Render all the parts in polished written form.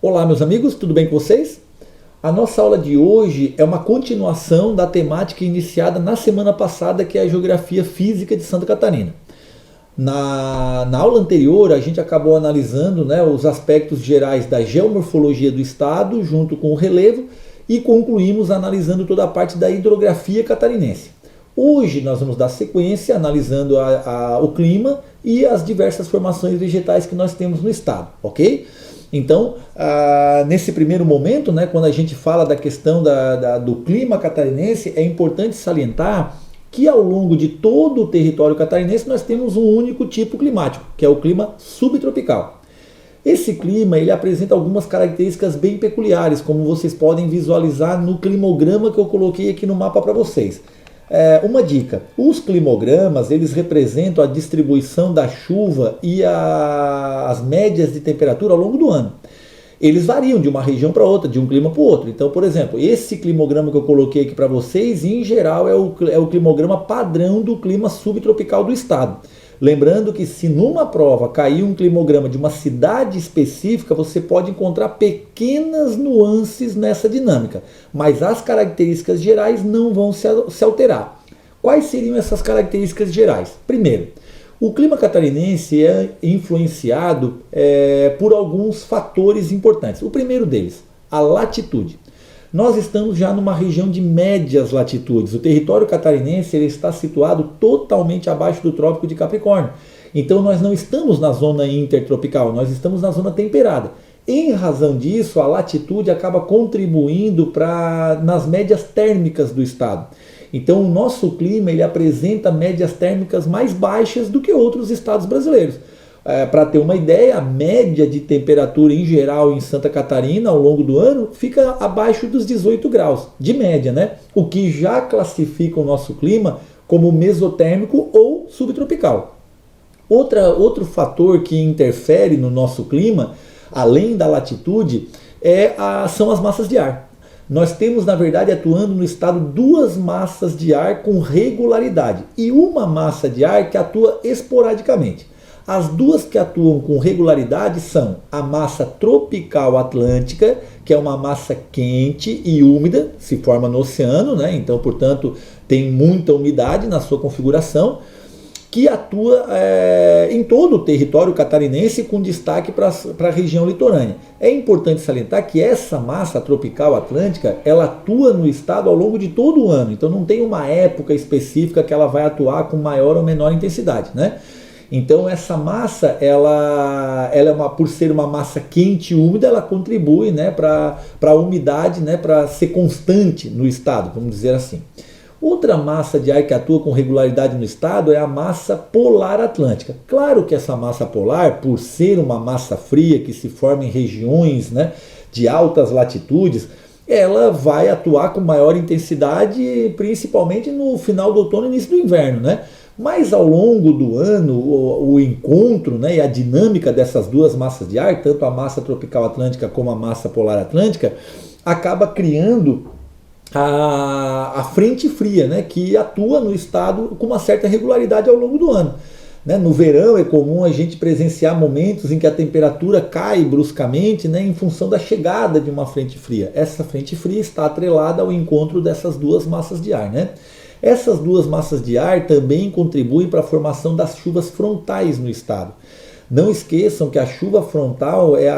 Olá, meus amigos, tudo bem com vocês? A nossa aula de hoje é uma continuação da temática iniciada na semana passada, que é a Geografia Física de Santa Catarina. Na aula anterior, a gente acabou analisando, os aspectos gerais da geomorfologia do estado, junto com o relevo, e concluímos analisando toda a parte da hidrografia catarinense. Hoje nós vamos dar sequência analisando o clima e as diversas formações vegetais que nós temos no estado, ok? Então, nesse primeiro momento, quando a gente fala da questão do clima catarinense, é importante salientar que ao longo de todo o território catarinense nós temos um único tipo climático, que é o clima subtropical. Esse clima ele apresenta algumas características bem peculiares, como vocês podem visualizar no climograma que eu coloquei aqui no mapa para vocês. Uma dica, os climogramas eles representam a distribuição da chuva e as médias de temperatura ao longo do ano. Eles variam de uma região para outra, de um clima para o outro. Então, por exemplo, esse climograma que eu coloquei aqui para vocês, em geral, é o climograma padrão do clima subtropical do estado. Lembrando que se numa prova cair um climograma de uma cidade específica, você pode encontrar pequenas nuances nessa dinâmica, mas as características gerais não vão se alterar. Quais seriam essas características gerais? Primeiro, o clima catarinense é influenciado por alguns fatores importantes. O primeiro deles, a latitude. Nós estamos já numa região de médias latitudes. O território catarinense ele está situado totalmente abaixo do Trópico de Capricórnio. Então nós não estamos na zona intertropical, nós estamos na zona temperada. Em razão disso, a latitude acaba contribuindo nas médias térmicas do estado. Então o nosso clima ele apresenta médias térmicas mais baixas do que outros estados brasileiros. Para ter uma ideia, a média de temperatura em geral em Santa Catarina ao longo do ano fica abaixo dos 18 graus, de média, o que já classifica o nosso clima como mesotérmico ou subtropical. Outro fator que interfere no nosso clima, além da latitude, são as massas de ar. Nós temos, na verdade, atuando no estado duas massas de ar com regularidade e uma massa de ar que atua esporadicamente. As duas que atuam com regularidade são a massa tropical atlântica, que é uma massa quente e úmida, se forma no oceano, então, portanto, tem muita umidade na sua configuração, que atua em todo o território catarinense com destaque para a região litorânea. É importante salientar que essa massa tropical atlântica, ela atua no estado ao longo de todo o ano, então não tem uma época específica que ela vai atuar com maior ou menor intensidade, Então essa massa, por ser uma massa quente e úmida, ela contribui para a umidade, para ser constante no estado, vamos dizer assim. Outra massa de ar que atua com regularidade no estado é a massa polar atlântica. Claro que essa massa polar, por ser uma massa fria que se forma em regiões de altas latitudes, ela vai atuar com maior intensidade, principalmente no final do outono e início do inverno, Mas ao longo do ano, o encontro e a dinâmica dessas duas massas de ar, tanto a massa tropical atlântica como a massa polar atlântica, acaba criando a frente fria, que atua no estado com uma certa regularidade ao longo do ano. No verão é comum a gente presenciar momentos em que a temperatura cai bruscamente em função da chegada de uma frente fria. Essa frente fria está atrelada ao encontro dessas duas massas de ar, Essas duas massas de ar também contribuem para a formação das chuvas frontais no estado. Não esqueçam que a chuva frontal é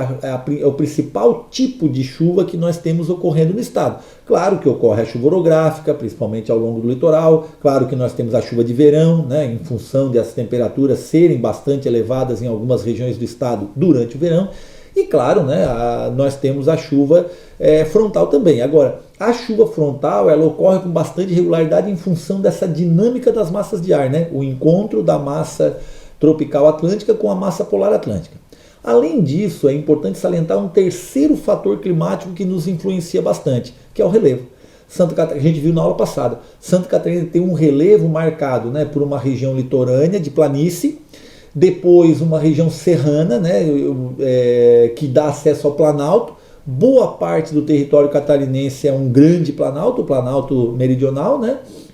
o principal tipo de chuva que nós temos ocorrendo no estado. Claro que ocorre a chuva orográfica, principalmente ao longo do litoral. Claro que nós temos a chuva de verão, em função de as temperaturas serem bastante elevadas em algumas regiões do estado durante o verão. E claro, nós temos a chuva frontal também. Agora, a chuva frontal ela ocorre com bastante regularidade em função dessa dinâmica das massas de ar, o encontro da massa tropical atlântica com a massa polar atlântica. Além disso, é importante salientar um terceiro fator climático que nos influencia bastante, que é o relevo. Santa Catarina, a gente viu na aula passada, Santa Catarina tem um relevo marcado por uma região litorânea de planície, depois uma região serrana, que dá acesso ao Planalto. Boa parte do território catarinense é um grande planalto, o Planalto Meridional,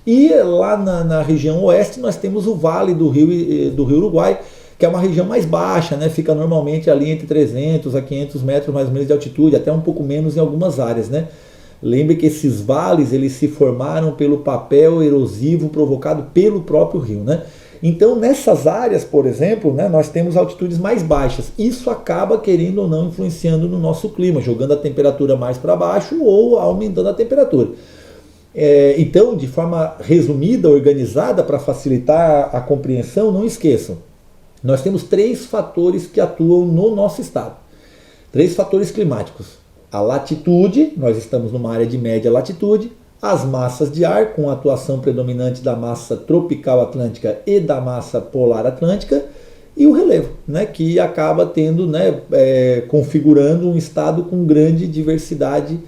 E lá na região oeste nós temos o vale do Rio Uruguai, que é uma região mais baixa, né? Fica normalmente ali entre 300 a 500 metros mais ou menos de altitude, até um pouco menos em algumas áreas, né? Lembre que esses vales eles se formaram pelo papel erosivo provocado pelo próprio rio, né? Então nessas áreas, por exemplo, né, nós temos altitudes mais baixas. Isso acaba, querendo ou não, influenciando no nosso clima, jogando a temperatura mais para baixo ou aumentando a temperatura. Então, de forma resumida, organizada, para facilitar a compreensão, não esqueçam, nós temos 3 fatores que atuam no nosso estado. 3 fatores climáticos. A latitude, nós estamos numa área de média latitude, as massas de ar, com a atuação predominante da massa tropical atlântica e da massa polar atlântica, e o relevo, né, que acaba tendo, né, configurando um estado com grande diversidade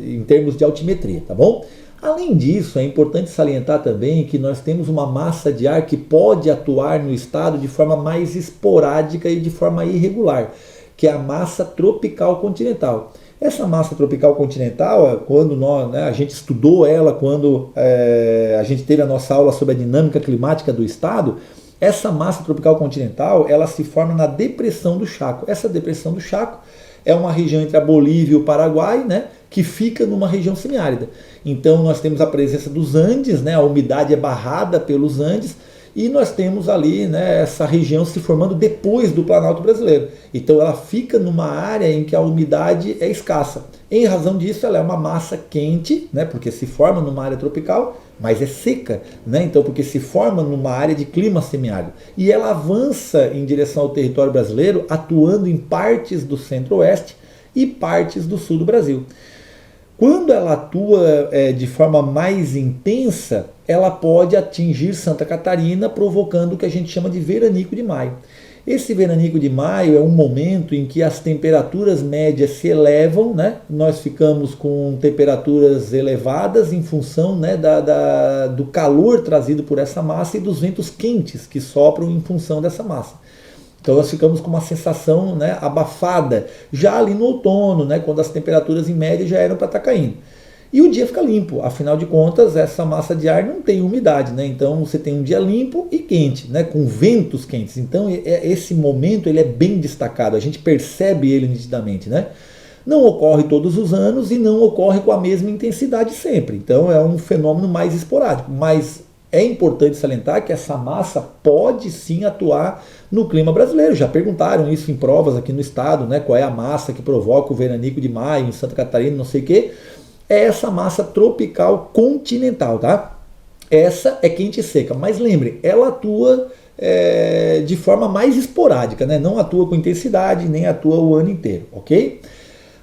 em termos de altimetria, tá bom? Além disso, é importante salientar também que nós temos uma massa de ar que pode atuar no estado de forma mais esporádica e de forma irregular, que é a massa tropical continental. Essa massa tropical continental, quando a gente estudou ela, quando a gente teve a nossa aula sobre a dinâmica climática do estado, essa massa tropical continental ela se forma na depressão do Chaco. Essa depressão do Chaco é uma região entre a Bolívia e o Paraguai, né, que fica numa região semiárida. Então nós temos a presença dos Andes, né, a umidade é barrada pelos Andes, e nós temos ali, né, essa região se formando depois do Planalto brasileiro. Então ela fica numa área em que a umidade é escassa. Em razão disso, ela é uma massa quente, né, porque se forma numa área tropical, mas é seca, né, então porque se forma numa área de clima semiárido. E ela avança em direção ao território brasileiro, atuando em partes do centro-oeste e partes do sul do Brasil. Quando ela atua de forma mais intensa, ela pode atingir Santa Catarina, provocando o que a gente chama de veranico de maio. Esse veranico de maio é um momento em que as temperaturas médias se elevam, né? Nós ficamos com temperaturas elevadas em função, né, do calor trazido por essa massa e dos ventos quentes que sopram em função dessa massa. Então nós ficamos com uma sensação, né, abafada, já ali no outono, né, quando as temperaturas em média já eram para estar caindo. E o dia fica limpo, afinal de contas essa massa de ar não tem umidade, né? Então você tem um dia limpo e quente, né? Com ventos quentes. Então esse momento ele é bem destacado, a gente percebe ele nitidamente, né? Não ocorre todos os anos e não ocorre com a mesma intensidade sempre. Então é um fenômeno mais esporádico, mas é importante salientar que essa massa pode sim atuar no clima brasileiro. Já perguntaram isso em provas aqui no estado, né? Qual é a massa que provoca o veranico de maio em Santa Catarina, não sei o quê. É essa massa tropical continental, tá? Essa é quente e seca, mas lembre, ela atua de forma mais esporádica, né? Não atua com intensidade, nem atua o ano inteiro, ok?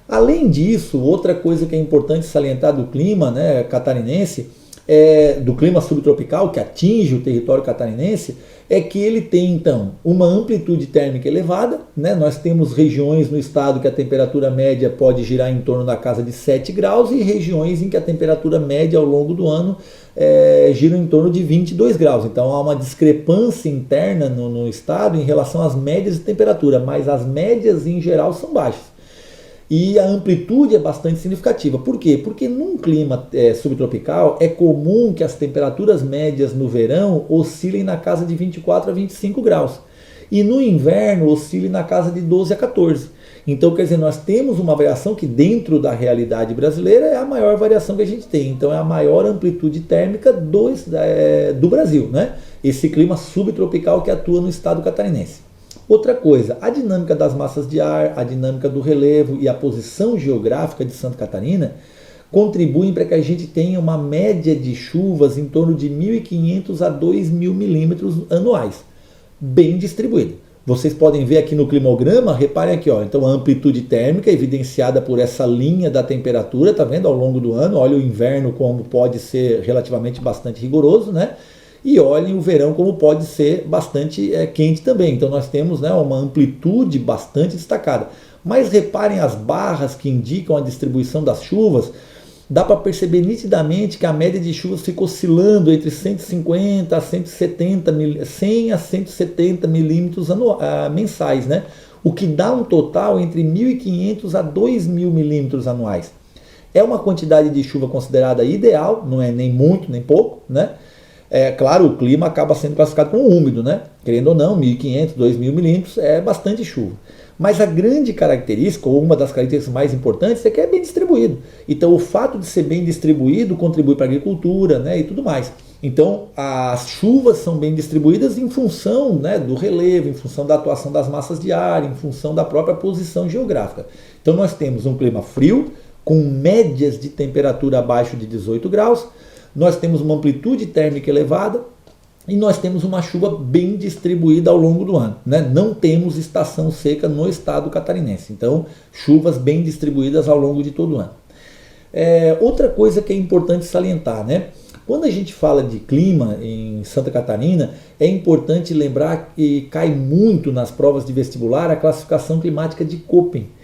Além disso, outra coisa que é importante salientar do clima, né, catarinense, do clima subtropical que atinge o território catarinense, é que ele tem então uma amplitude térmica elevada, né? Nós temos regiões no estado que a temperatura média pode girar em torno da casa de 7 graus e regiões em que a temperatura média ao longo do ano gira em torno de 22 graus. Então há uma discrepância interna no estado em relação às médias de temperatura, mas as médias em geral são baixas. E a amplitude é bastante significativa. Por quê? Porque num clima subtropical é comum que as temperaturas médias no verão oscilem na casa de 24 a 25 graus. E no inverno oscilem na casa de 12 a 14. Então, quer dizer, nós temos uma variação que dentro da realidade brasileira é a maior variação que a gente tem. Então é a maior amplitude térmica do Brasil, né? Esse clima subtropical que atua no estado catarinense. Outra coisa, a dinâmica das massas de ar, a dinâmica do relevo e a posição geográfica de Santa Catarina contribuem para que a gente tenha uma média de chuvas em torno de 1.500 a 2.000 milímetros anuais, bem distribuída. Vocês podem ver aqui no climograma, reparem aqui, ó, então a amplitude térmica evidenciada por essa linha da temperatura, tá vendo, ao longo do ano, olha o inverno como pode ser relativamente bastante rigoroso, né? E olhem o verão como pode ser bastante quente também. Então nós temos, né, uma amplitude bastante destacada. Mas reparem as barras que indicam a distribuição das chuvas. Dá para perceber nitidamente que a média de chuvas fica oscilando entre 150 a 170, 100 a 170 milímetros mensais, né? O que dá um total entre 1.500 a 2.000 milímetros anuais. É uma quantidade de chuva considerada ideal, não é nem muito nem pouco, né? É claro, o clima acaba sendo classificado como úmido, né? Querendo ou não, 1.500, 2.000 milímetros é bastante chuva. Mas a grande característica, ou uma das características mais importantes, é que é bem distribuído. Então, o fato de ser bem distribuído contribui para a agricultura, né, e tudo mais. Então, as chuvas são bem distribuídas em função, né, do relevo, em função da atuação das massas de ar, em função da própria posição geográfica. Então, nós temos um clima frio, com médias de temperatura abaixo de 18 graus, nós temos uma amplitude térmica elevada, e nós temos uma chuva bem distribuída ao longo do ano, né? Não temos estação seca no estado catarinense. Então, chuvas bem distribuídas ao longo de todo o ano. Outra coisa que é importante salientar, né? Quando a gente fala de clima em Santa Catarina, é importante lembrar que cai muito nas provas de vestibular a classificação climática de Köppen.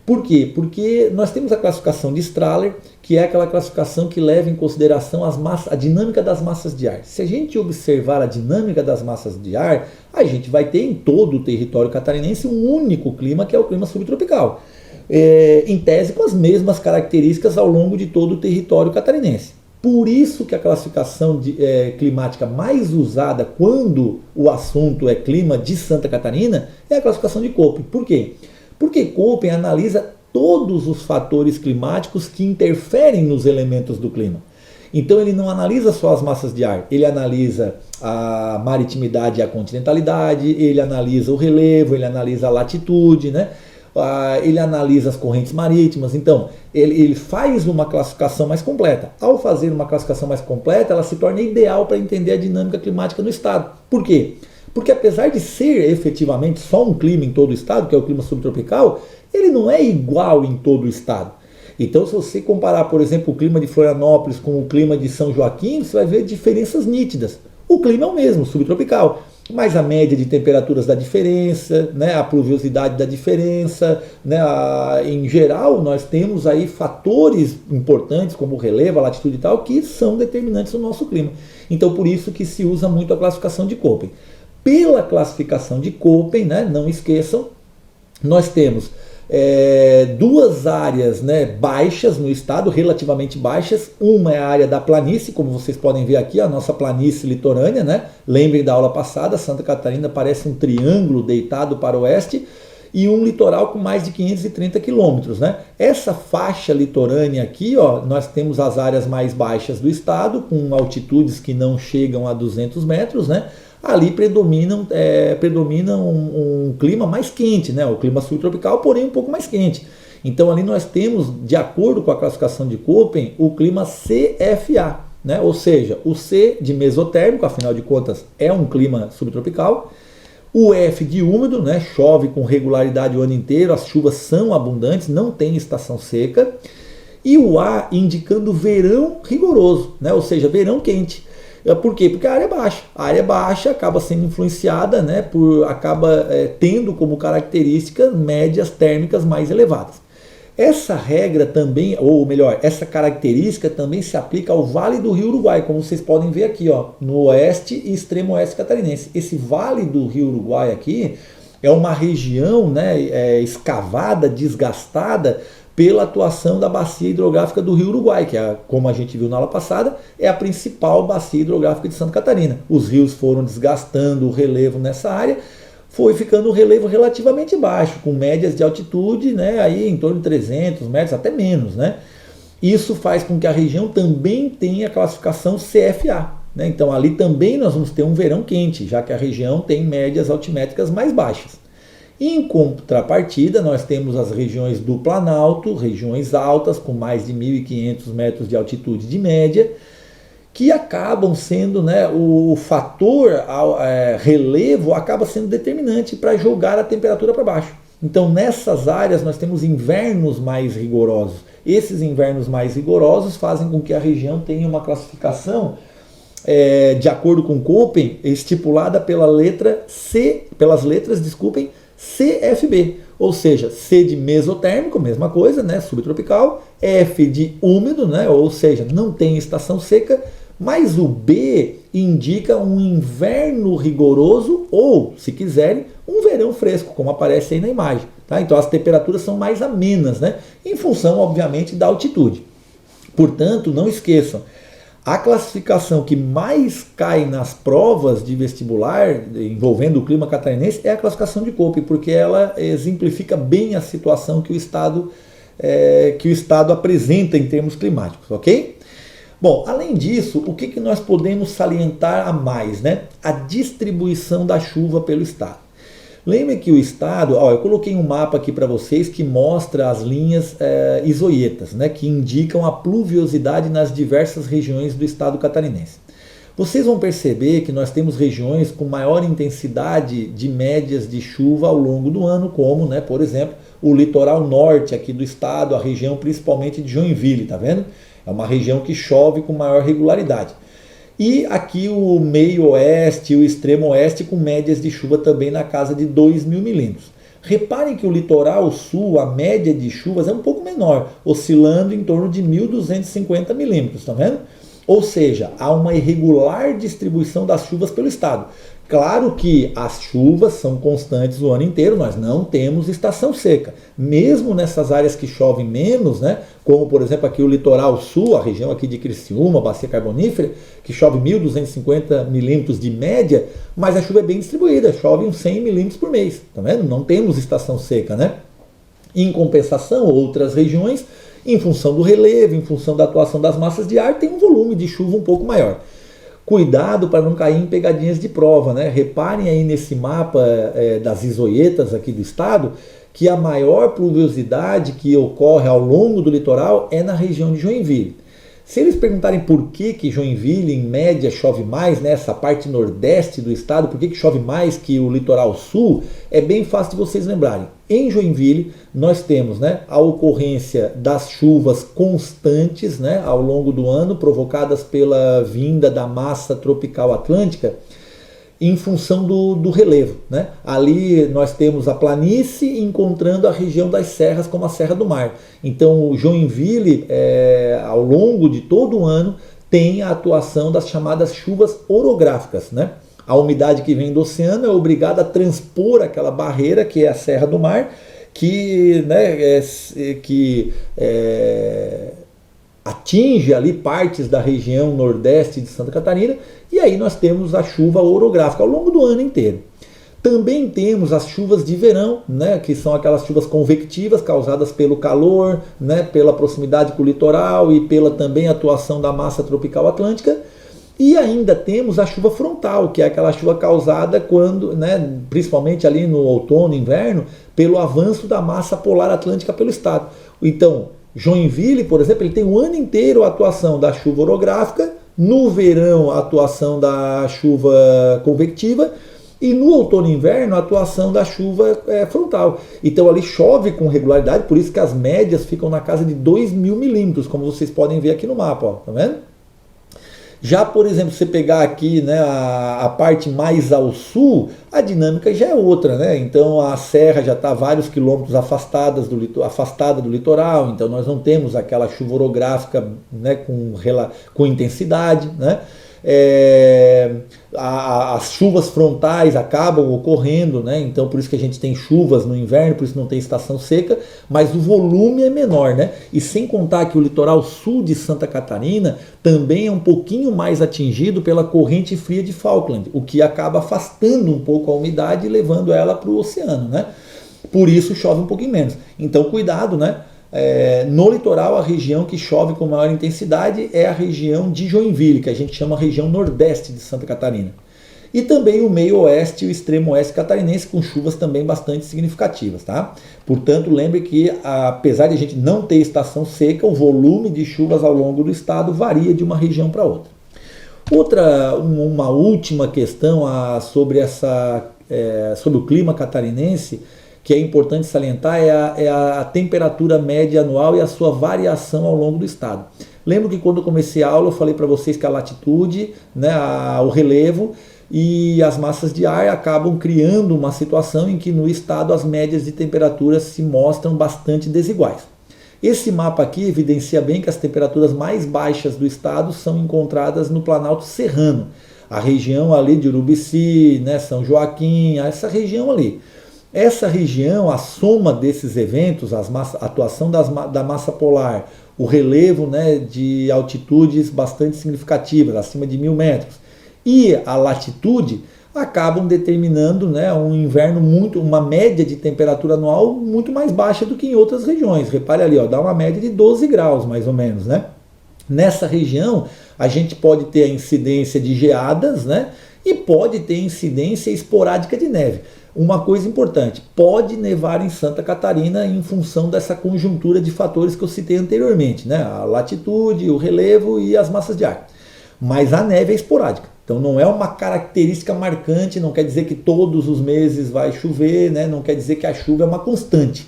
Por quê? Porque nós temos a classificação de Strahler, que é aquela classificação que leva em consideração a dinâmica das massas de ar. Se a gente observar a dinâmica das massas de ar, a gente vai ter em todo o território catarinense um único clima, que é o clima subtropical. Em tese, com as mesmas características ao longo de todo o território catarinense. Por isso que a classificação climática mais usada quando o assunto é clima de Santa Catarina é a classificação de Köppen. Por quê? Porque Köppen analisa todos os fatores climáticos que interferem nos elementos do clima. Então ele não analisa só as massas de ar, ele analisa a maritimidade e a continentalidade, ele analisa o relevo, ele analisa a latitude, né? Ele analisa as correntes marítimas. Então ele faz uma classificação mais completa. Ao fazer uma classificação mais completa, ela se torna ideal para entender a dinâmica climática no estado. Por quê? Porque apesar de ser efetivamente só um clima em todo o estado, que é o clima subtropical, ele não é igual em todo o estado. Então, se você comparar, por exemplo, o clima de Florianópolis com o clima de São Joaquim, você vai ver diferenças nítidas. O clima é o mesmo, subtropical, mas a média de temperaturas dá diferença, né, a pluviosidade dá diferença, né, em geral nós temos aí fatores importantes como o relevo, a latitude e tal, que são determinantes no nosso clima. Então, por isso que se usa muito a classificação de Köppen. Pela classificação de Köppen, né, não esqueçam, nós temos duas áreas, né, baixas no estado, relativamente baixas. Uma é a área da planície, como vocês podem ver aqui, a nossa planície litorânea, né? Lembrem da aula passada, Santa Catarina parece um triângulo deitado para o oeste, e um litoral com mais de 530 quilômetros, né? Essa faixa litorânea aqui, ó, nós temos as áreas mais baixas do estado, com altitudes que não chegam a 200 metros, né? Ali predomina um clima mais quente, né? O clima subtropical, porém um pouco mais quente. Então ali nós temos, de acordo com a classificação de Köppen, o clima CFA, né? Ou seja, o C de mesotérmico, afinal de contas é um clima subtropical, o F de úmido, né? Chove com regularidade o ano inteiro, as chuvas são abundantes, não tem estação seca, e o A indicando verão rigoroso, né? Ou seja, verão quente. Por quê? Porque a área é baixa. A área baixa acaba sendo influenciada, né, acaba tendo como característica médias térmicas mais elevadas. Essa regra também, ou melhor, essa característica também se aplica ao Vale do Rio Uruguai, como vocês podem ver aqui, ó, no oeste e extremo oeste catarinense. Esse Vale do Rio Uruguai aqui é uma região, né, escavada, desgastada, pela atuação da bacia hidrográfica do Rio Uruguai, que como a gente viu na aula passada, é a principal bacia hidrográfica de Santa Catarina. Os rios foram desgastando o relevo nessa área, foi ficando um relevo relativamente baixo, com médias de altitude, né, aí em torno de 300 metros, até menos, né? Isso faz com que a região também tenha a classificação CFA, né? Então ali também nós vamos ter um verão quente, já que a região tem médias altimétricas mais baixas. Em contrapartida, nós temos as regiões do Planalto, regiões altas, com mais de 1.500 metros de altitude de média, que acabam sendo, né, o fator relevo acaba sendo determinante para jogar a temperatura para baixo. Então, nessas áreas, nós temos invernos mais rigorosos. Esses invernos mais rigorosos fazem com que a região tenha uma classificação, de acordo com Köppen, estipulada pelas letras CFB, ou seja, C de mesotérmico, mesma coisa, né, subtropical, F de úmido, né, ou seja, não tem estação seca, mas o B indica um inverno rigoroso ou, se quiserem, um verão fresco, como aparece aí na imagem. Tá? Então as temperaturas são mais amenas, né, em função, obviamente, da altitude. Portanto, não esqueçam, A classificação que mais cai nas provas de vestibular envolvendo o clima catarinense é a classificação de Köppen, porque ela exemplifica bem a situação que o estado apresenta em termos climáticos, ok? Bom, além disso, o que nós podemos salientar a mais, né? A distribuição da chuva pelo estado. Lembre que o estado, eu coloquei um mapa aqui para vocês que mostra as linhas isoietas, né, que indicam a pluviosidade nas diversas regiões do estado catarinense. Vocês vão perceber que nós temos regiões com maior intensidade de médias de chuva ao longo do ano, como, né, por exemplo, o litoral norte aqui do estado, a região principalmente de Joinville, tá vendo? É uma região que chove com maior regularidade. E aqui o meio oeste e o extremo oeste com médias de chuva também na casa de 2.000 milímetros. Reparem que o litoral sul, a média de chuvas é um pouco menor, oscilando em torno de 1.250 milímetros, tá vendo? Ou seja, há uma irregular distribuição das chuvas pelo estado. Claro que as chuvas são constantes o ano inteiro, nós não temos estação seca. Mesmo nessas áreas que chovem menos, né, como por exemplo aqui o litoral sul, a região aqui de Criciúma, Bacia Carbonífera, que chove 1.250 milímetros de média, mas a chuva é bem distribuída, chove uns 100 milímetros por mês, tá vendo? Não temos estação seca, né? Em compensação, outras regiões, em função do relevo, em função da atuação das massas de ar, tem um volume de chuva um pouco maior. Cuidado para não cair em pegadinhas de prova, né? Reparem aí nesse mapa das isoietas aqui do estado, que a maior pluviosidade que ocorre ao longo do litoral é na região de Joinville. Se eles perguntarem por que Joinville, em média, chove mais, nessa parte nordeste do estado, por que chove mais que o litoral sul, é bem fácil de vocês lembrarem. Em Joinville, nós temos, né, a ocorrência das chuvas constantes, né, ao longo do ano, provocadas pela vinda da massa tropical atlântica, em função do relevo, né? Ali nós temos a planície encontrando a região das serras, como a Serra do Mar. Então, o Joinville, ao longo de todo o ano, tem a atuação das chamadas chuvas orográficas, né? A umidade que vem do oceano é obrigada a transpor aquela barreira, que é a Serra do Mar, que atinge ali partes da região nordeste de Santa Catarina, e aí nós temos a chuva orográfica ao longo do ano inteiro. Também temos as chuvas de verão, né, que são aquelas chuvas convectivas causadas pelo calor, né, pela proximidade com o litoral e pela também atuação da massa tropical atlântica. E ainda temos a chuva frontal, que é aquela chuva causada quando, né, principalmente ali no outono e inverno, pelo avanço da massa polar atlântica pelo estado. Então, Joinville, por exemplo, ele tem o ano inteiro a atuação da chuva orográfica, no verão a atuação da chuva convectiva e no outono e inverno a atuação da chuva frontal. Então ali chove com regularidade, por isso que as médias ficam na casa de 2.000 milímetros, como vocês podem ver aqui no mapa, ó, tá vendo? Já, por exemplo, se você pegar aqui, né, a parte mais ao sul, a dinâmica já é outra, né? Então a serra já está vários quilômetros afastada do litoral, então nós não temos aquela chuva orográfica, né, com intensidade, né? As chuvas frontais acabam ocorrendo, né? Então por isso que a gente tem chuvas no inverno, por isso não tem estação seca, mas o volume é menor, né? E sem contar que o litoral sul de Santa Catarina também é um pouquinho mais atingido pela corrente fria de Falkland, o que acaba afastando um pouco a umidade e levando ela para o oceano, né? Por isso chove um pouquinho menos. Então cuidado, né? No litoral, a região que chove com maior intensidade é a região de Joinville, que a gente chama região nordeste de Santa Catarina. E também o meio oeste e o extremo oeste catarinense, com chuvas também bastante significativas, tá? Portanto, lembre que, apesar de a gente não ter estação seca, o volume de chuvas ao longo do estado varia de uma região para outra. Uma última questão sobre o clima catarinense, que é importante salientar, é a temperatura média anual e a sua variação ao longo do estado. Lembro que quando eu comecei a aula eu falei para vocês que a latitude, né, o relevo e as massas de ar acabam criando uma situação em que no estado as médias de temperatura se mostram bastante desiguais. Esse mapa aqui evidencia bem que as temperaturas mais baixas do estado são encontradas no Planalto Serrano, a região ali de Urubici, né, São Joaquim, essa região ali. Essa região, a soma desses eventos, a atuação da massa polar, o relevo, né, de altitudes bastante significativas, acima de 1000 metros, e a latitude, acabam determinando, né, um inverno uma média de temperatura anual muito mais baixa do que em outras regiões. Repare ali, ó, dá uma média de 12 graus mais ou menos, né? Nessa região a gente pode ter a incidência de geadas, né? E pode ter incidência esporádica de neve. Uma coisa importante, pode nevar em Santa Catarina em função dessa conjuntura de fatores que eu citei anteriormente, né? A latitude, o relevo e as massas de ar. Mas a neve é esporádica. Então não é uma característica marcante, não quer dizer que todos os meses vai chover, né? Não quer dizer que a chuva é uma constante.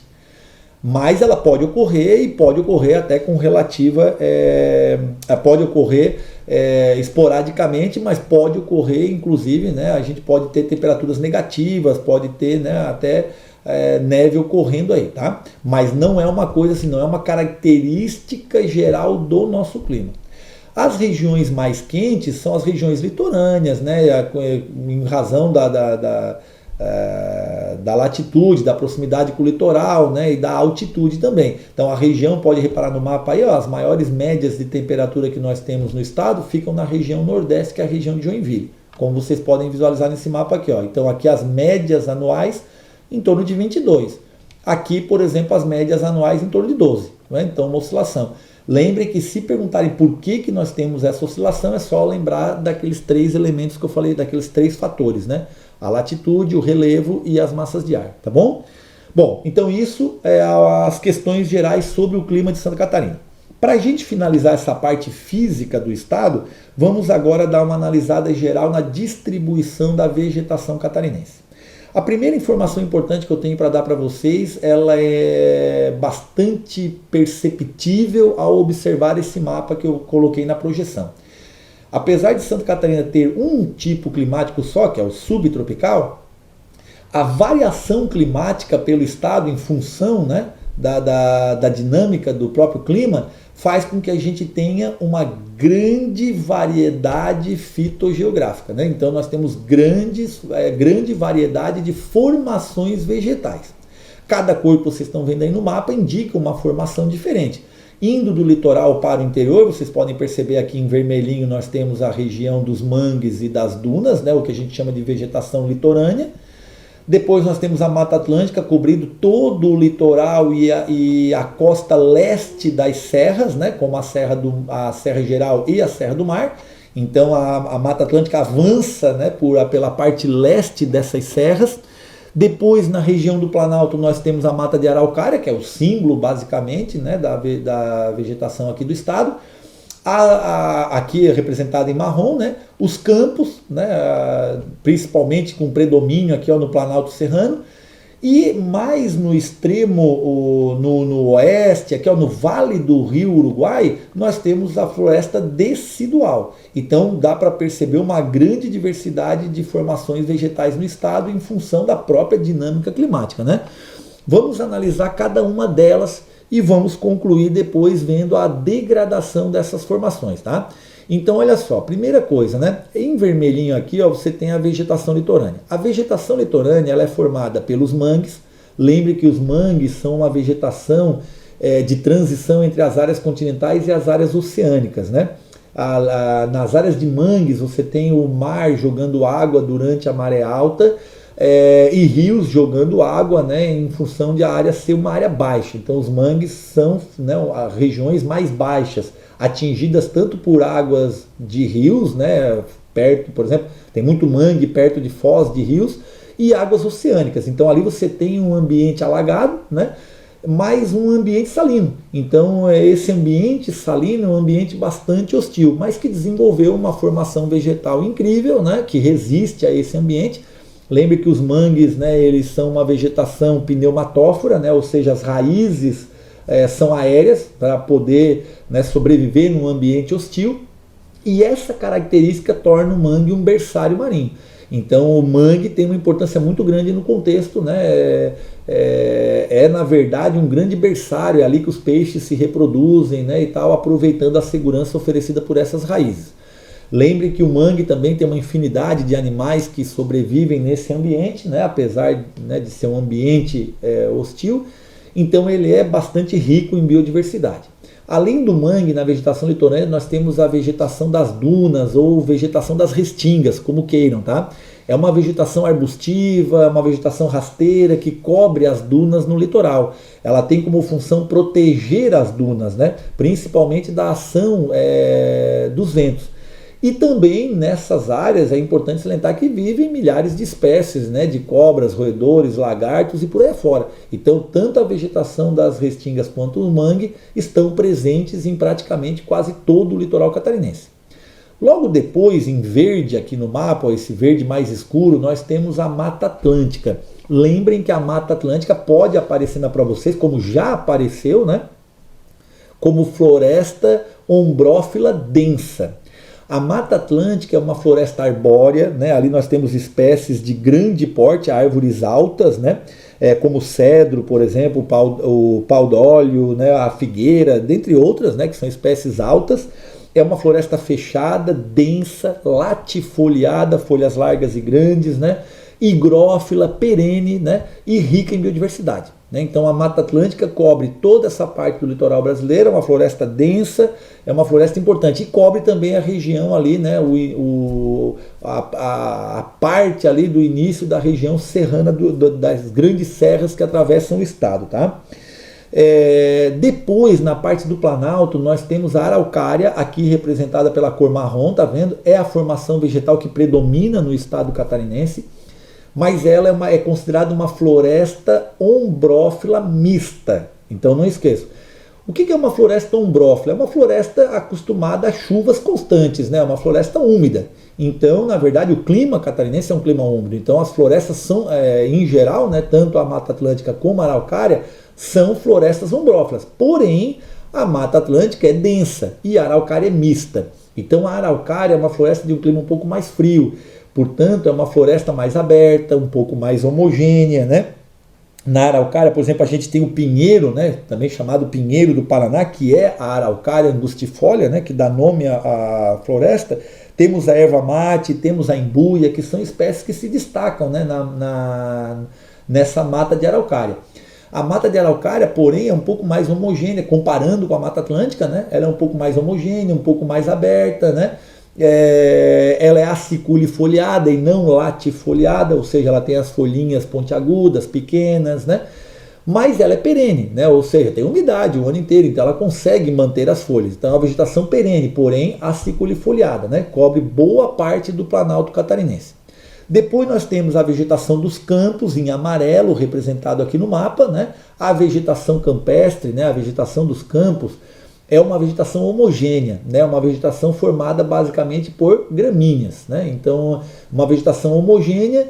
Mas ela pode ocorrer e pode ocorrer até com relativa, pode ocorrer esporadicamente, mas pode ocorrer inclusive, né? A gente pode ter temperaturas negativas, pode ter, né, até neve ocorrendo aí, tá? Mas não é uma coisa assim, não é uma característica geral do nosso clima. As regiões mais quentes são as regiões litorâneas, né, em razão da latitude, da proximidade com o litoral, né, e da altitude também. Então a região, pode reparar no mapa aí, ó, as maiores médias de temperatura que nós temos no estado ficam na região nordeste, que é a região de Joinville, como vocês podem visualizar nesse mapa aqui, ó. Então aqui as médias anuais em torno de 22. Aqui, por exemplo, as médias anuais em torno de 12, né? Então uma oscilação. Lembre que se perguntarem por que nós temos essa oscilação, é só lembrar daqueles 3 elementos que eu falei, daqueles 3 fatores, né? A latitude, o relevo e as massas de ar, tá bom? Bom, então isso é as questões gerais sobre o clima de Santa Catarina. Para a gente finalizar essa parte física do estado, vamos agora dar uma analisada geral na distribuição da vegetação catarinense. A primeira informação importante que eu tenho para dar para vocês, ela é bastante perceptível ao observar esse mapa que eu coloquei na projeção. Apesar de Santa Catarina ter um tipo climático só, que é o subtropical, a variação climática pelo estado em função, né, da dinâmica do próprio clima faz com que a gente tenha uma grande variedade fitogeográfica, né? Então nós temos grande variedade de formações vegetais. Cada cor que vocês estão vendo aí no mapa indica uma formação diferente. Indo do litoral para o interior, vocês podem perceber aqui em vermelhinho nós temos a região dos mangues e das dunas, né? O que a gente chama de vegetação litorânea. Depois nós temos a Mata Atlântica cobrindo todo o litoral e a costa leste das serras, né, como a Serra Geral e a Serra do Mar. Então a Mata Atlântica avança, né, pela parte leste dessas serras. Depois na região do Planalto nós temos a Mata de Araucária, que é o símbolo basicamente, né, da vegetação aqui do estado. Aqui é representado em marrom, né? Os campos, né? Principalmente com predomínio aqui, ó, no Planalto Serrano, e mais no extremo, no oeste, aqui, ó, no Vale do Rio Uruguai, nós temos a floresta decidual. Então dá para perceber uma grande diversidade de formações vegetais no estado em função da própria dinâmica climática, né? Vamos analisar cada uma delas e vamos concluir depois vendo a degradação dessas formações, tá? Então olha só, primeira coisa, né? Em vermelhinho aqui, ó, você tem a vegetação litorânea. A vegetação litorânea, ela é formada pelos mangues. Lembre que os mangues são uma vegetação de transição entre as áreas continentais e as áreas oceânicas, né? Nas áreas de mangues você tem o mar jogando água durante a maré alta, e rios jogando água, né, em função de a área ser uma área baixa. Então os mangues são, né, as regiões mais baixas, atingidas tanto por águas de rios, né, perto, por exemplo, tem muito mangue perto de foz de rios, e águas oceânicas. Então ali você tem um ambiente alagado, né, mais um ambiente salino. Então esse ambiente salino é um ambiente bastante hostil, mas que desenvolveu uma formação vegetal incrível, né, que resiste a esse ambiente. Lembre que os mangues, né, eles são uma vegetação pneumatófora, né, ou seja, as raízes são aéreas para poder, né, sobreviver num ambiente hostil, e essa característica torna o mangue um berçário marinho. Então o mangue tem uma importância muito grande no contexto, né, na verdade um grande berçário, é ali que os peixes se reproduzem, né, e tal, aproveitando a segurança oferecida por essas raízes. Lembre que o mangue também tem uma infinidade de animais que sobrevivem nesse ambiente, né, apesar, né, de ser um ambiente hostil, então ele é bastante rico em biodiversidade. Além do mangue, na vegetação litorânea, nós temos a vegetação das dunas ou vegetação das restingas, como queiram, tá? É uma vegetação arbustiva, uma vegetação rasteira que cobre as dunas no litoral. Ela tem como função proteger as dunas, né? Principalmente da ação dos ventos. E também nessas áreas é importante salientar que vivem milhares de espécies, né, de cobras, roedores, lagartos e por aí fora. Então, tanto a vegetação das restingas quanto o mangue estão presentes em praticamente quase todo o litoral catarinense. Logo depois, em verde aqui no mapa, esse verde mais escuro, nós temos a Mata Atlântica. Lembrem que a Mata Atlântica pode aparecer para vocês, como já apareceu, né, como floresta ombrófila densa. A Mata Atlântica é uma floresta arbórea, né? Ali nós temos espécies de grande porte, árvores altas, né? Como o cedro, por exemplo, o pau-d'óleo, né? A figueira, dentre outras, né? Que são espécies altas. É uma floresta fechada, densa, latifoliada, folhas largas e grandes, né? Higrófila, perene, né? E rica em biodiversidade. Então a Mata Atlântica cobre toda essa parte do litoral brasileiro, é uma floresta densa, é uma floresta importante, e cobre também a região ali, né, a parte ali do início da região serrana das grandes serras que atravessam o estado. Tá? Depois, na parte do Planalto, nós temos a araucária, aqui representada pela cor marrom, tá vendo? É a formação vegetal que predomina no estado catarinense, mas ela é considerada uma floresta ombrófila mista. Então não esqueça. O que é uma floresta ombrófila? É uma floresta acostumada a chuvas constantes, né? Uma floresta úmida. Então, na verdade, o clima catarinense é um clima úmido. Então as florestas são, em geral, né, tanto a Mata Atlântica como a araucária, são florestas ombrófilas. Porém, a Mata Atlântica é densa e a araucária é mista. Então a araucária é uma floresta de um clima um pouco mais frio. Portanto, é uma floresta mais aberta, um pouco mais homogênea, né? Na araucária, por exemplo, a gente tem o pinheiro, né? Também chamado pinheiro do Paraná, que é a araucária angustifolia, né? Que dá nome à floresta. Temos a erva mate, temos a embuia, que são espécies que se destacam, né? Nessa mata de araucária. A mata de araucária, porém, é um pouco mais homogênea, comparando com a Mata Atlântica, né? Ela é um pouco mais homogênea, um pouco mais aberta, né? Ela é aciculifoliada e não latifoliada, ou seja, ela tem as folhinhas pontiagudas, pequenas, né? Mas ela é perene, né? Ou seja, tem umidade o ano inteiro, então ela consegue manter as folhas. Então é uma vegetação perene, porém aciculifoliada, né? Cobre boa parte do Planalto catarinense. Depois nós temos a vegetação dos campos, em amarelo, representado aqui no mapa, né? A vegetação campestre, né? A vegetação dos campos, é uma vegetação homogênea, né? Uma vegetação formada basicamente por gramíneas, né? Então, uma vegetação homogênea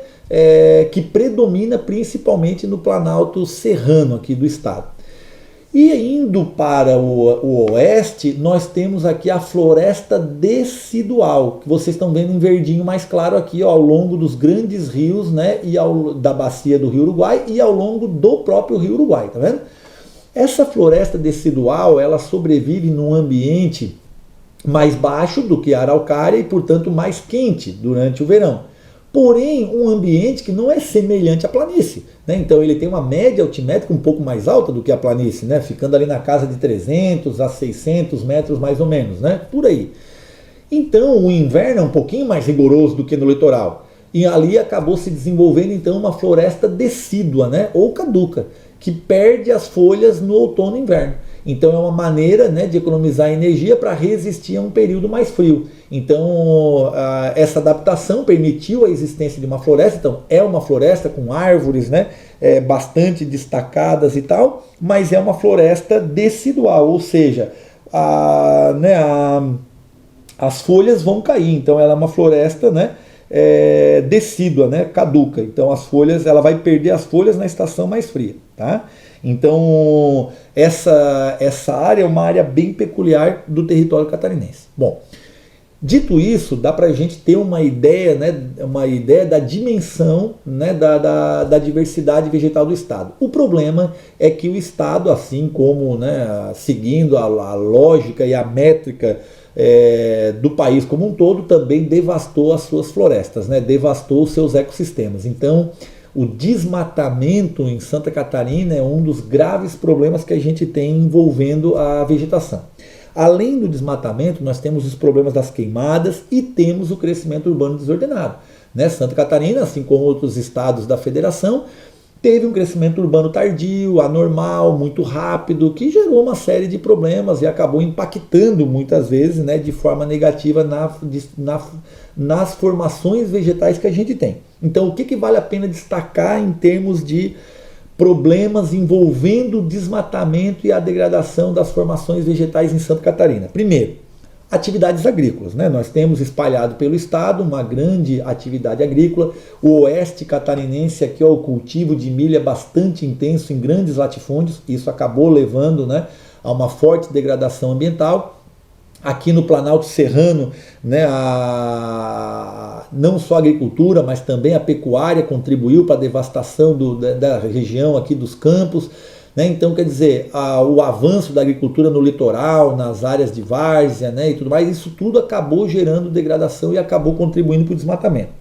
que predomina principalmente no Planalto serrano aqui do estado. E indo para o oeste, nós temos aqui a floresta decidual, que vocês estão vendo em verdinho mais claro aqui, ó, ao longo dos grandes rios, né? E da bacia do Rio Uruguai e ao longo do próprio Rio Uruguai, tá vendo? Essa floresta decidual, ela sobrevive num ambiente mais baixo do que a araucária e, portanto, mais quente durante o verão. Porém, um ambiente que não é semelhante à planície, né? Então, ele tem uma média altimétrica um pouco mais alta do que a planície, né? Ficando ali na casa de 300 a 600 metros mais ou menos, né? Por aí. Então, o inverno é um pouquinho mais rigoroso do que no litoral. E ali acabou se desenvolvendo, então, uma floresta decídua, né? Ou caduca, que perde as folhas no outono e inverno. Então é uma maneira, né, de economizar energia para resistir a um período mais frio. Então essa adaptação permitiu a existência de uma floresta. Então é uma floresta com árvores, né, bastante destacadas e tal, mas é uma floresta decidual, ou seja, as folhas vão cair. Então ela é uma floresta, né, decídua, né, caduca. Então as folhas, ela vai perder as folhas na estação mais fria, tá? Então essa área é uma área bem peculiar do território catarinense. Bom, Dito isso, dá para a gente ter uma ideia, né, uma ideia da dimensão, né, da diversidade vegetal do estado. O problema é que o estado, assim como, né, seguindo a lógica e a métrica do país como um todo, também devastou as suas florestas, né, devastou os seus ecossistemas. Então, o desmatamento em Santa Catarina é um dos graves problemas que a gente tem envolvendo a vegetação. Além do desmatamento, nós temos os problemas das queimadas e temos o crescimento urbano desordenado, né? Santa Catarina, assim como outros estados da federação, teve um crescimento urbano tardio, anormal, muito rápido, que gerou uma série de problemas e acabou impactando muitas vezes, né, de forma negativa nas formações vegetais que a gente tem. Então, o que vale a pena destacar em termos de problemas envolvendo o desmatamento e a degradação das formações vegetais em Santa Catarina? Primeiro, atividades agrícolas, né? Nós temos espalhado pelo estado uma grande atividade agrícola. O oeste catarinense aqui, ó, o cultivo de milho é bastante intenso em grandes latifúndios. Isso acabou levando, né, a uma forte degradação ambiental. Aqui no Planalto Serrano, né, não só a agricultura, mas também a pecuária contribuiu para a devastação da região aqui dos campos. Né? Então, quer dizer, o avanço da agricultura no litoral, nas áreas de várzea, né, e tudo mais, isso tudo acabou gerando degradação e acabou contribuindo para o desmatamento.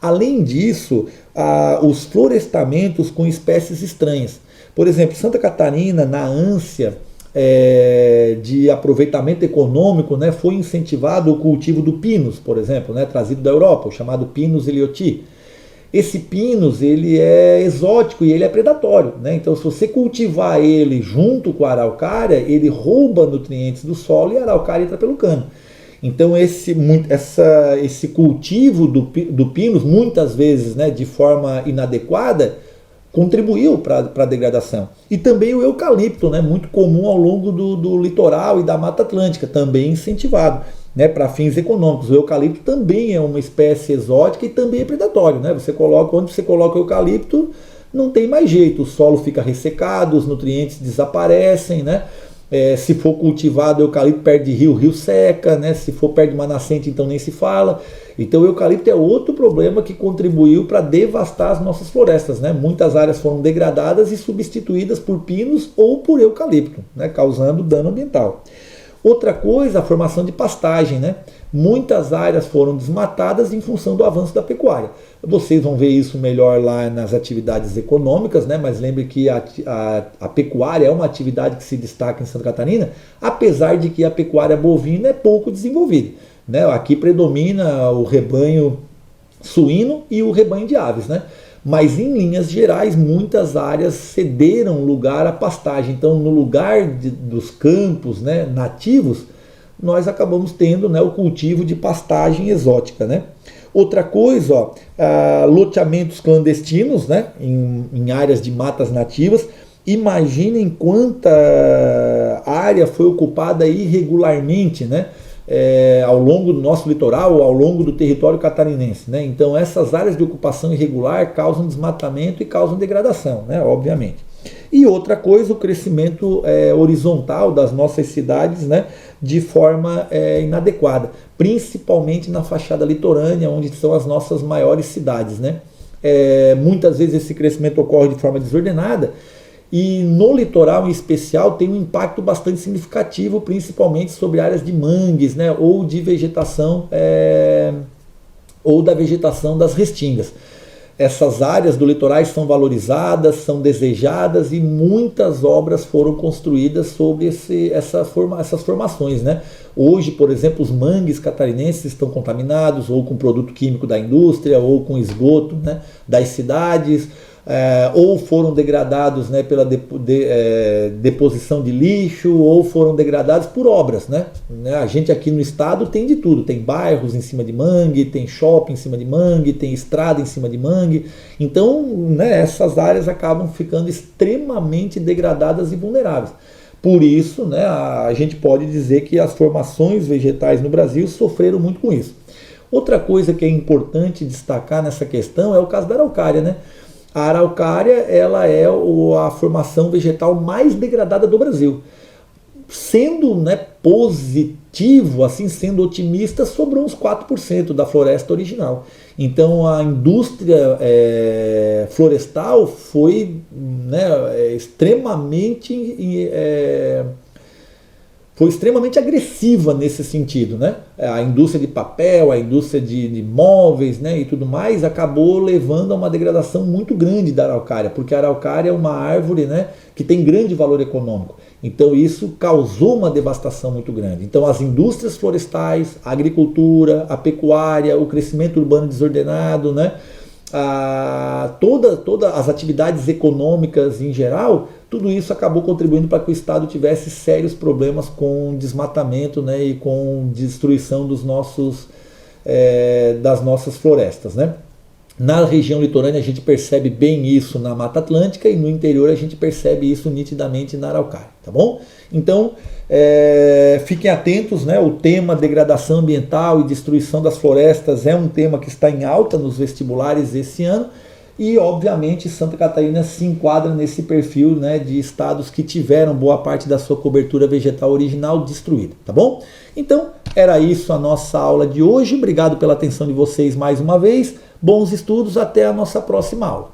Além disso, os florestamentos com espécies estranhas. Por exemplo, Santa Catarina, na ânsia de aproveitamento econômico, né, foi incentivado o cultivo do pinus, por exemplo, né, trazido da Europa, o chamado Pinus elioti. Esse pinus, ele é exótico e ele é predatório, né? Então, se você cultivar ele junto com a araucária, ele rouba nutrientes do solo e a araucária entra pelo cano. Então, esse cultivo do pinus, muitas vezes, né, de forma inadequada, contribuiu para a degradação. E também o eucalipto, né, muito comum ao longo do litoral e da Mata Atlântica, também incentivado, né, para fins econômicos. O eucalipto também é uma espécie exótica e também é predatório. Né? Onde você coloca o eucalipto, não tem mais jeito, o solo fica ressecado, os nutrientes desaparecem, né? Se for cultivado o eucalipto perto de rio, o rio seca, né? Se for perto de uma nascente, então nem se fala. Então o eucalipto é outro problema que contribuiu para devastar as nossas florestas, né? Muitas áreas foram degradadas e substituídas por pinos ou por eucalipto, né? Causando dano ambiental. Outra coisa, a formação de pastagem, né? Muitas áreas foram desmatadas em função do avanço da pecuária. Vocês vão ver isso melhor lá nas atividades econômicas, né? Mas lembre que a pecuária é uma atividade que se destaca em Santa Catarina, apesar de que a pecuária bovina é pouco desenvolvida, né? Aqui predomina o rebanho suíno e o rebanho de aves, né? Mas em linhas gerais, muitas áreas cederam lugar à pastagem. Então, no lugar dos campos, né, nativos, nós acabamos tendo, né, o cultivo de pastagem exótica, né? Outra coisa, ó, loteamentos clandestinos, né, em áreas de matas nativas. Imaginem quanta área foi ocupada irregularmente, né? Ao longo do nosso litoral, ao longo do território catarinense, né? Então essas áreas de ocupação irregular causam desmatamento e causam degradação, né? Obviamente. E outra coisa, o crescimento horizontal das nossas cidades, né? De forma inadequada, principalmente na fachada litorânea, onde são as nossas maiores cidades, né? Muitas vezes esse crescimento ocorre de forma desordenada. E no litoral em especial tem um impacto bastante significativo, principalmente sobre áreas de mangues, né, ou de vegetação, ou da vegetação das restingas. Essas áreas do litoral são valorizadas, são desejadas e muitas obras foram construídas sobre essas formações, né? Hoje, por exemplo, os mangues catarinenses estão contaminados ou com produto químico da indústria ou com esgoto, né, das cidades. Ou foram degradados, né, pela deposição de lixo, ou foram degradados por obras, né? A gente aqui no estado tem de tudo, tem bairros em cima de mangue, tem shopping em cima de mangue, tem estrada em cima de mangue. Então, né, essas áreas acabam ficando extremamente degradadas e vulneráveis. Por isso, né, a gente pode dizer que as formações vegetais no Brasil sofreram muito com isso. Outra coisa que é importante destacar nessa questão é o caso da araucária, né? A araucária, ela é a formação vegetal mais degradada do Brasil. sendo, né, positivo, assim, sendo otimista, sobrou uns 4% da floresta original. Então a indústria florestal foi, né, extremamente agressiva nesse sentido, né? A indústria de papel, a indústria de móveis, né, e tudo mais, acabou levando a uma degradação muito grande da araucária, porque a araucária é uma árvore, né, que tem grande valor econômico. Então isso causou uma devastação muito grande. Então as indústrias florestais, a agricultura, a pecuária, o crescimento urbano desordenado, né, todas as atividades econômicas em geral, tudo isso acabou contribuindo para que o Estado tivesse sérios problemas com desmatamento, né, e com destruição das nossas florestas, né? Na região litorânea a gente percebe bem isso na Mata Atlântica e no interior a gente percebe isso nitidamente na araucária, tá bom? Então fiquem atentos, né? O tema degradação ambiental e destruição das florestas é um tema que está em alta nos vestibulares esse ano e obviamente Santa Catarina se enquadra nesse perfil, né, de estados que tiveram boa parte da sua cobertura vegetal original destruída, tá bom? Então era isso a nossa aula de hoje, obrigado pela atenção de vocês mais uma vez. Bons estudos, até a nossa próxima aula.